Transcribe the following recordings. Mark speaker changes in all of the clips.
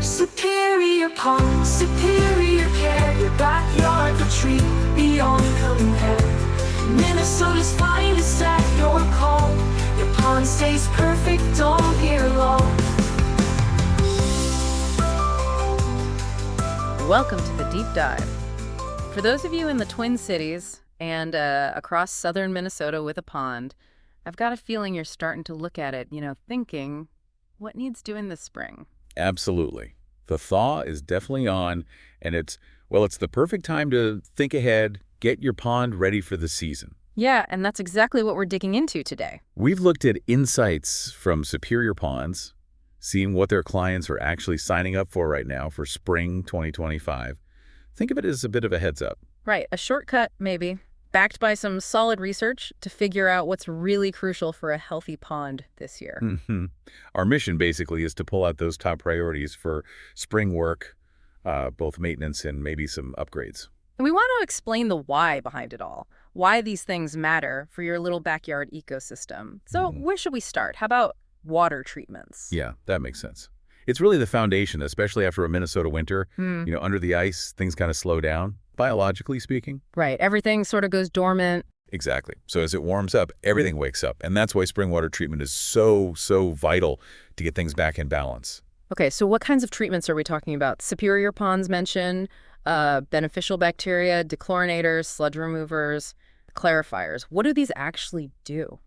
Speaker 1: Superior pond, superior care, your backyard retreat beyond compare. Minnesota's finest at your call. Your pond stays perfect all year long.
Speaker 2: Welcome to the Deep Dive. For those of you in the Twin Cities and across southern Minnesota with a pond, I've got a feeling you're starting to look at it, thinking, what needs doing this spring?
Speaker 3: Absolutely. The thaw is definitely on, and it's the perfect time to think ahead, get your pond ready for the season.
Speaker 2: Yeah, and that's exactly what we're digging into today.
Speaker 3: We've looked at insights from Superior Ponds, seeing what their clients are actually signing up for right now for spring 2025. Think of it as a bit of a heads up.
Speaker 2: Right, a shortcut maybe, backed by some solid research to figure out what's really crucial for a healthy pond this year.
Speaker 3: Our mission basically is to pull out those top priorities for spring work, both maintenance and maybe some upgrades.
Speaker 2: And we want to explain the why behind it all, why these things matter for your little backyard ecosystem. So where should we start? How about water treatments?
Speaker 3: Yeah, that makes sense. It's really the foundation, especially after a Minnesota winter. Under the ice, things kind of slow down, biologically speaking.
Speaker 2: Right. Everything sort of goes dormant.
Speaker 3: Exactly. So as it warms up, everything wakes up. And that's why spring water treatment is so vital to get things back in balance.
Speaker 2: Okay, so what kinds of treatments are we talking about? Superior ponds mentioned, beneficial bacteria, dechlorinators, sludge removers, clarifiers. What do these actually do?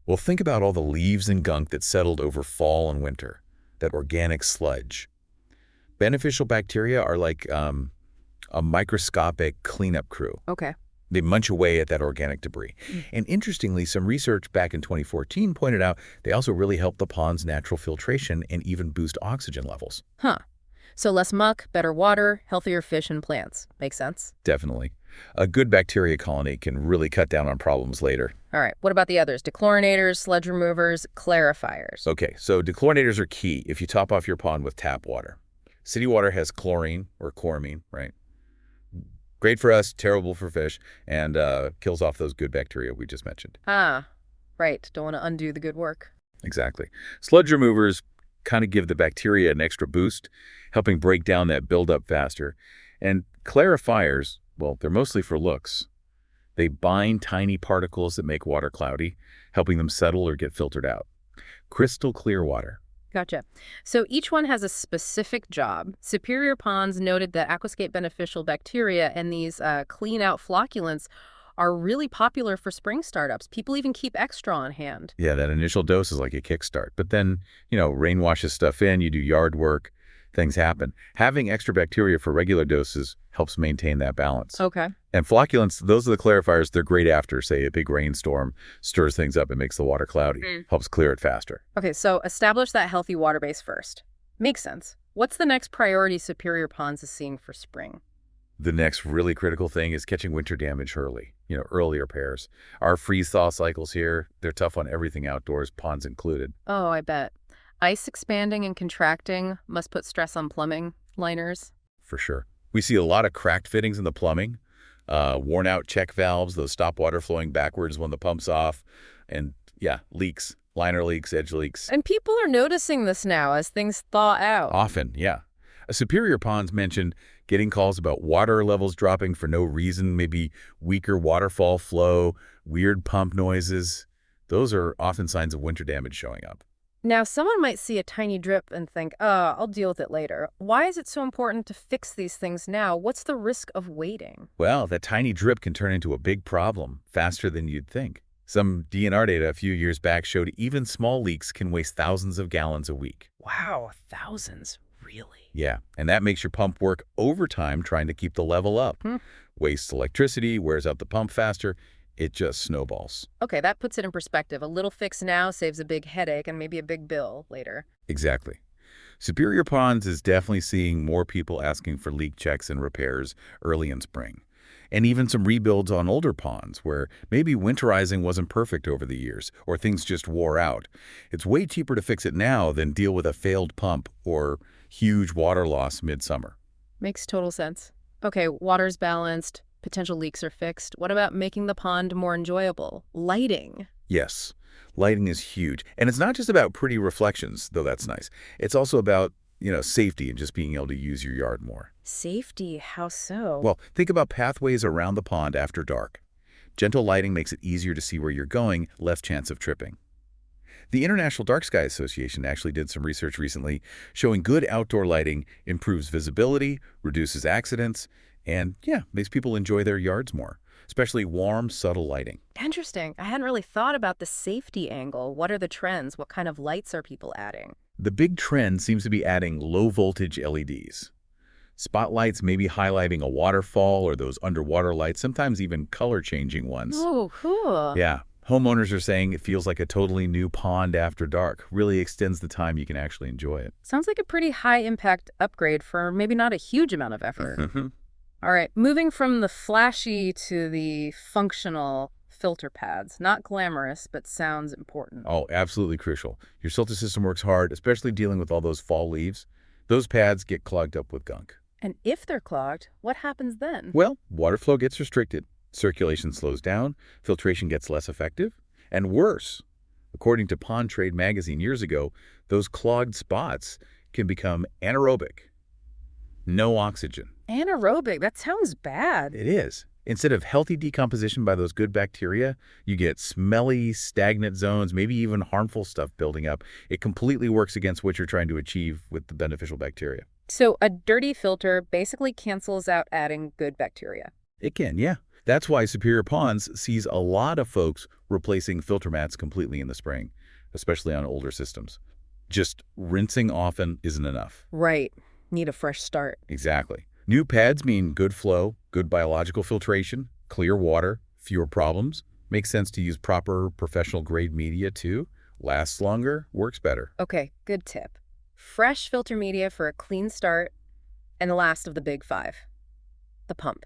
Speaker 3: Well, think about all the leaves and gunk that settled over fall and winter, that organic sludge. Beneficial bacteria are like a microscopic cleanup crew.
Speaker 2: Okay.
Speaker 3: They munch away at that organic debris. And interestingly, some research back in 2014 pointed out they also really help the pond's natural filtration and even boost oxygen levels.
Speaker 2: Huh. So less muck, better water, healthier fish and plants. Makes sense?
Speaker 3: Definitely. A good bacteria colony can really cut down on problems later.
Speaker 2: All right. What about the others? Dechlorinators, sludge removers, clarifiers.
Speaker 3: Okay, so dechlorinators are key if you top off your pond with tap water. City water has chlorine or chloramine, right? Great for us, terrible for fish, and kills off those good bacteria we just mentioned.
Speaker 2: Ah, right. Don't want to undo the good work.
Speaker 3: Exactly. Sludge removers kind of give the bacteria an extra boost, helping break down that buildup faster. And clarifiers, well, they're mostly for looks. They bind tiny particles that make water cloudy, helping them settle or get filtered out. Crystal clear water.
Speaker 2: Gotcha. So each one has a specific job. Superior Ponds noted that aquascape beneficial bacteria and these clean-out flocculants are really popular for spring startups. People even keep extra on hand.
Speaker 3: Yeah, that initial dose is like a kickstart. But then, rain washes stuff in, you do yard work, things happen. Having extra bacteria for regular doses helps maintain that balance.
Speaker 2: Okay.
Speaker 3: And flocculants, those are the clarifiers. They're great after, say, a big rainstorm, stirs things up and makes the water cloudy, helps clear it faster.
Speaker 2: Okay, so establish that healthy water base first. Makes sense. What's the next priority Superior Ponds is seeing for spring?
Speaker 3: The next really critical thing is catching winter damage early, early repairs. Our freeze-thaw cycles here, they're tough on everything outdoors, ponds included.
Speaker 2: Oh, I bet. Ice expanding and contracting must put stress on plumbing, liners.
Speaker 3: For sure. We see a lot of cracked fittings in the plumbing, worn out check valves, those stop water flowing backwards when the pump's off, and yeah, leaks, liner leaks, edge leaks.
Speaker 2: And people are noticing this now as things thaw out.
Speaker 3: Often, yeah. A Superior Ponds mentioned getting calls about water levels dropping for no reason, maybe weaker waterfall flow, weird pump noises. Those are often signs of winter damage showing up.
Speaker 2: Now, someone might see a tiny drip and think, I'll deal with it later. Why is it so important to fix these things now? What's the risk of waiting?
Speaker 3: Well, that tiny drip can turn into a big problem faster than you'd think. Some DNR data a few years back showed even small leaks can waste thousands of gallons a week.
Speaker 2: Wow, thousands. Really?
Speaker 3: Yeah, and that makes your pump work overtime trying to keep the level up. Wastes electricity, wears out the pump faster. It just snowballs.
Speaker 2: Okay, that puts it in perspective. A little fix now saves a big headache and maybe a big bill later.
Speaker 3: Exactly. Superior Ponds is definitely seeing more people asking for leak checks and repairs early in spring. And even some rebuilds on older ponds where maybe winterizing wasn't perfect over the years or things just wore out. It's way cheaper to fix it now than deal with a failed pump or huge water loss midsummer.
Speaker 2: Makes total sense. Okay, water's balanced. Potential leaks are fixed. What about making the pond more enjoyable? Lighting.
Speaker 3: Yes, lighting is huge. And it's not just about pretty reflections, though that's nice. It's also about safety and just being able to use your yard more.
Speaker 2: Safety, how so?
Speaker 3: Well, think about pathways around the pond after dark. Gentle lighting makes it easier to see where you're going, less chance of tripping. The International Dark Sky Association actually did some research recently showing good outdoor lighting improves visibility, reduces accidents, and, makes people enjoy their yards more, especially warm, subtle lighting.
Speaker 2: Interesting. I hadn't really thought about the safety angle. What are the trends? What kind of lights are people adding?
Speaker 3: The big trend seems to be adding low-voltage LEDs. Spotlights maybe highlighting a waterfall or those underwater lights, sometimes even color-changing ones.
Speaker 2: Oh, cool.
Speaker 3: Yeah. Homeowners are saying it feels like a totally new pond after dark. Really extends the time you can actually enjoy it.
Speaker 2: Sounds like a pretty high-impact upgrade for maybe not a huge amount of effort. All right, moving from the flashy to the functional filter pads. Not glamorous, but sounds important.
Speaker 3: Oh, absolutely crucial. Your filter system works hard, especially dealing with all those fall leaves. Those pads get clogged up with gunk.
Speaker 2: And if they're clogged, what happens then?
Speaker 3: Well, water flow gets restricted. Circulation slows down, filtration gets less effective, and worse. According to Pond Trade magazine years ago, those clogged spots can become anaerobic. No oxygen.
Speaker 2: Anaerobic, that sounds bad.
Speaker 3: It is. Instead of healthy decomposition by those good bacteria, you get smelly, stagnant zones, maybe even harmful stuff building up. It completely works against what you're trying to achieve with the beneficial bacteria.
Speaker 2: So a dirty filter basically cancels out adding good bacteria.
Speaker 3: It can, yeah. That's why Superior Ponds sees a lot of folks replacing filter mats completely in the spring, especially on older systems. Just rinsing often isn't enough.
Speaker 2: Right. Need a fresh start.
Speaker 3: Exactly. New pads mean good flow, good biological filtration, clear water, fewer problems. Makes sense to use proper professional-grade media, too. Lasts longer, works better.
Speaker 2: Okay, good tip. Fresh filter media for a clean start, and the last of the big five. The pump.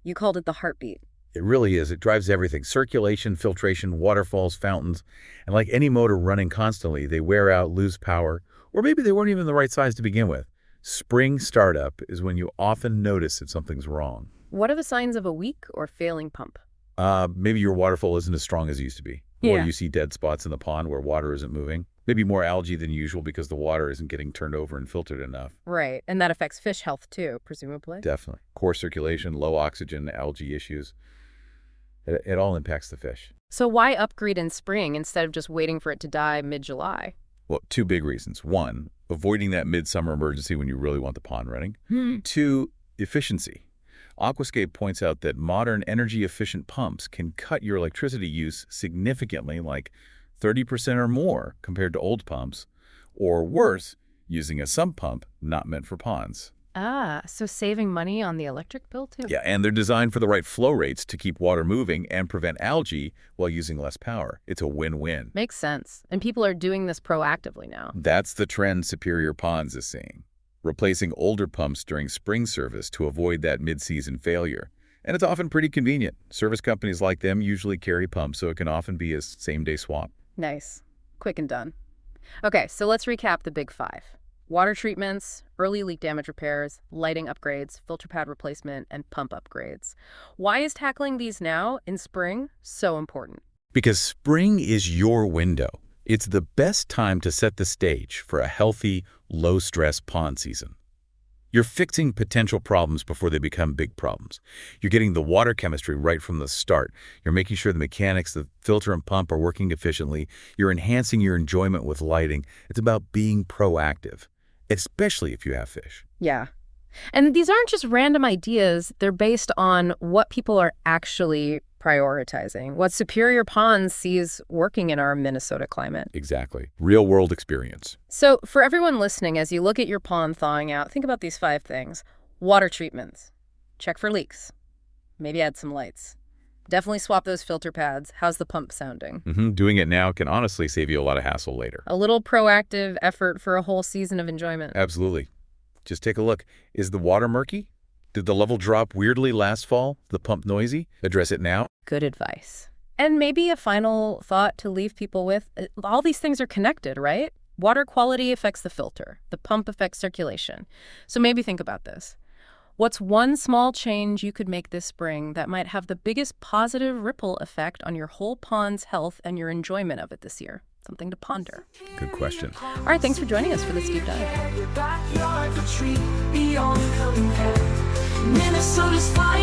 Speaker 2: You called it the heartbeat.
Speaker 3: It really is. It drives everything. Circulation, filtration, waterfalls, fountains. And like any motor running constantly, they wear out, lose power, or maybe they weren't even the right size to begin with. Spring startup is when you often notice that something's wrong.
Speaker 2: What are the signs of a weak or failing pump?
Speaker 3: Maybe your waterfall isn't as strong as it used to be. Or you see dead spots in the pond where water isn't moving. Maybe more algae than usual because the water isn't getting turned over and filtered enough.
Speaker 2: Right, and that affects fish health too, presumably.
Speaker 3: Definitely. Poor circulation, low oxygen, algae issues. It all impacts the fish.
Speaker 2: So why upgrade in spring instead of just waiting for it to die mid-July?
Speaker 3: Well, two big reasons. One, avoiding that midsummer emergency when you really want the pond running. Two, efficiency. Aquascape points out that modern energy-efficient pumps can cut your electricity use significantly, like 30% or more compared to old pumps, or worse, using a sump pump not meant for ponds.
Speaker 2: Ah, so saving money on the electric bill too?
Speaker 3: Yeah, and they're designed for the right flow rates to keep water moving and prevent algae while using less power. It's a win-win.
Speaker 2: Makes sense. And people are doing this proactively now.
Speaker 3: That's the trend Superior Ponds is seeing, replacing older pumps during spring service to avoid that mid-season failure. And it's often pretty convenient. Service companies like them usually carry pumps, so it can often be a same-day swap.
Speaker 2: Nice. Quick and done. Okay, so let's recap the big five. Water treatments, early leak damage repairs, lighting upgrades, filter pad replacement, and pump upgrades. Why is tackling these now, in spring, so important?
Speaker 3: Because spring is your window. It's the best time to set the stage for a healthy, low-stress pond season. You're fixing potential problems before they become big problems. You're getting the water chemistry right from the start. You're making sure the mechanics, the filter and pump are working efficiently. You're enhancing your enjoyment with lighting. It's about being proactive, especially if you have fish.
Speaker 2: Yeah. And these aren't just random ideas. They're based on what people are actually prioritizing, what Superior Ponds sees working in our Minnesota climate.
Speaker 3: Exactly. Real-world experience.
Speaker 2: So for everyone listening, as you look at your pond thawing out, think about these 5 things. Water treatments. Check for leaks. Maybe add some lights. Definitely swap those filter pads. How's the pump sounding?
Speaker 3: Doing it now can honestly save you a lot of hassle later.
Speaker 2: A little proactive effort for a whole season of enjoyment.
Speaker 3: Absolutely. Just take a look. Is the water murky? Did the level drop weirdly last fall? The pump noisy? Address it now.
Speaker 2: Good advice. And maybe a final thought to leave people with. All these things are connected, right? Water quality affects the filter. The pump affects circulation. So maybe think about this. What's one small change you could make this spring that might have the biggest positive ripple effect on your whole pond's health and your enjoyment of it this year? Something to ponder.
Speaker 3: Good question.
Speaker 2: All right, thanks for joining us for this deep dive.
Speaker 1: Your backyard retreat beyond compare. Minnesota's fine.